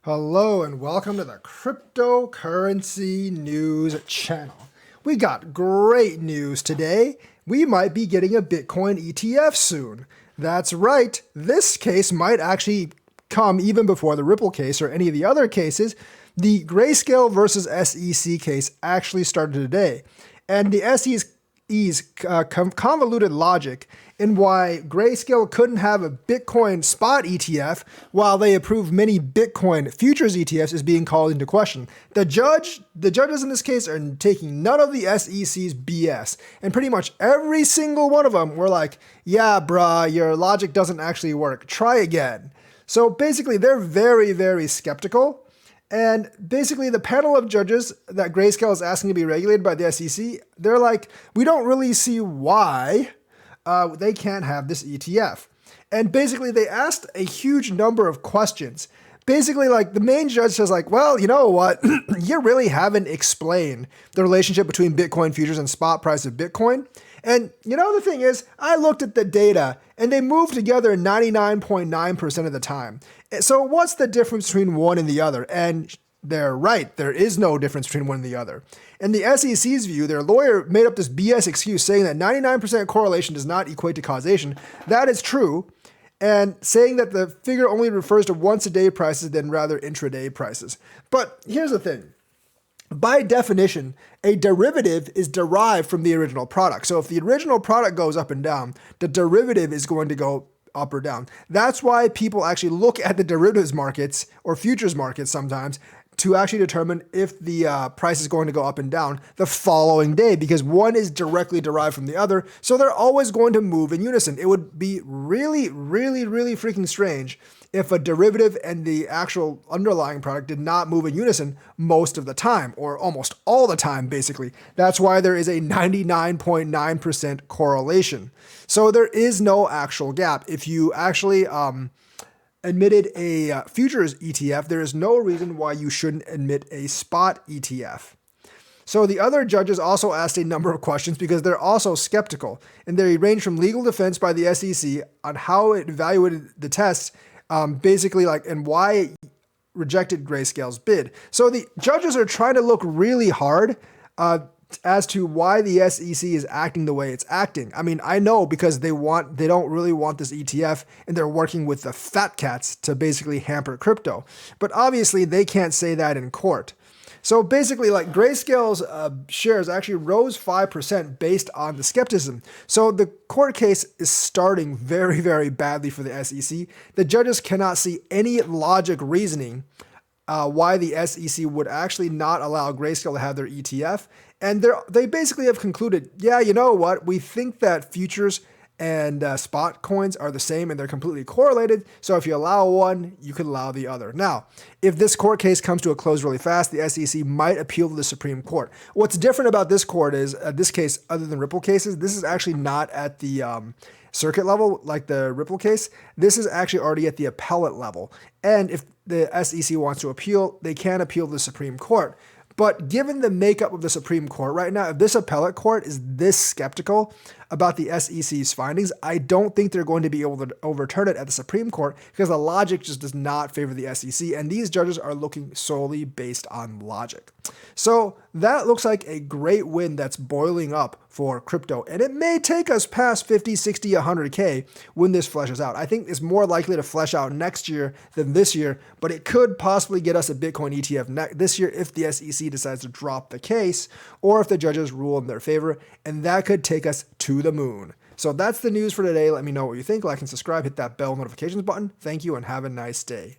Hello and welcome to the Cryptocurrency News channel. We got great news today. We might be getting a Bitcoin ETF soon. That's right, this case might actually come even before the Ripple case or any of the other cases. The Grayscale versus SEC case actually started today. And the SEC's convoluted logic in why Grayscale couldn't have a Bitcoin spot ETF while they approved many Bitcoin futures ETFs is being called into question. The judges in this case are taking none of the SEC's BS, and pretty much every single one of them were like, yeah, bruh, your logic doesn't actually work. Try again. So basically, they're very, very skeptical. And basically, the panel of judges that Grayscale is asking to be regulated by the SEC, they're like, we don't really see why they can't have this ETF. And basically, they asked a huge number of questions. Basically, like the main judge says, like, well, you know what? You really haven't explained the relationship between Bitcoin futures and spot price of Bitcoin. And you know, the thing is, I looked at the data and they move together 99.9% of the time. So what's the difference between one and the other? And they're right. There is no difference between one and the other. In the SEC's view, their lawyer made up this BS excuse saying that 99% correlation does not equate to causation. That is true. And saying that the figure only refers to once a day prices than rather intraday prices. But here's the thing. By definition, a derivative is derived from the original product. So if the original product goes up and down, the derivative is going to go up or down. That's why people actually look at the derivatives markets or futures markets sometimes to actually determine if the price is going to go up and down the following day, because one is directly derived from the other. So they're always going to move in unison. It would be really, really, really freaking strange if a derivative and the actual underlying product did not move in unison most of the time, or almost all the time, basically. That's why there is a 99.9% correlation. So there is no actual gap. If you actually admitted a futures ETF, there is no reason why you shouldn't admit a spot ETF. So the other judges also asked a number of questions because they're also skeptical, and they range from legal defense by the SEC on how it evaluated the tests, basically like, and why it rejected Grayscale's bid. So the judges are trying to look really hard as to why the SEC is acting the way it's acting. I mean, I know because they don't really want this ETF, and they're working with the fat cats to basically hamper crypto. But obviously they can't say that in court. So basically, like Grayscale's shares actually rose 5% based on the skepticism. So the court case is starting very, very badly for the SEC. The judges cannot see any logic reasoning why the SEC would actually not allow Grayscale to have their ETF. And they basically have concluded, yeah, you know what? We think that futures and spot coins are the same and they're completely correlated. So if you allow one, you can allow the other. Now, if this court case comes to a close really fast, the SEC might appeal to the Supreme Court. What's different about this court is this case, other than Ripple cases, this is actually not at the circuit level like the Ripple case. This is actually already at the appellate level. And if the SEC wants to appeal, they can appeal to the Supreme Court. But given the makeup of the Supreme Court right now, if this appellate court is this skeptical about the SEC's findings, I don't think they're going to be able to overturn it at the Supreme Court because the logic just does not favor the SEC. And these judges are looking solely based on logic. So that looks like a great win that's boiling up for crypto. And it may take us past 50, 60, 100K when this fleshes out. I think it's more likely to flesh out next year than this year, but it could possibly get us a Bitcoin ETF this year if the SEC decides to drop the case or if the judges rule in their favor, and that could take us to the moon. So that's the news for today. Let me know what you think. Like and subscribe, hit that bell notifications button. Thank you and have a nice day.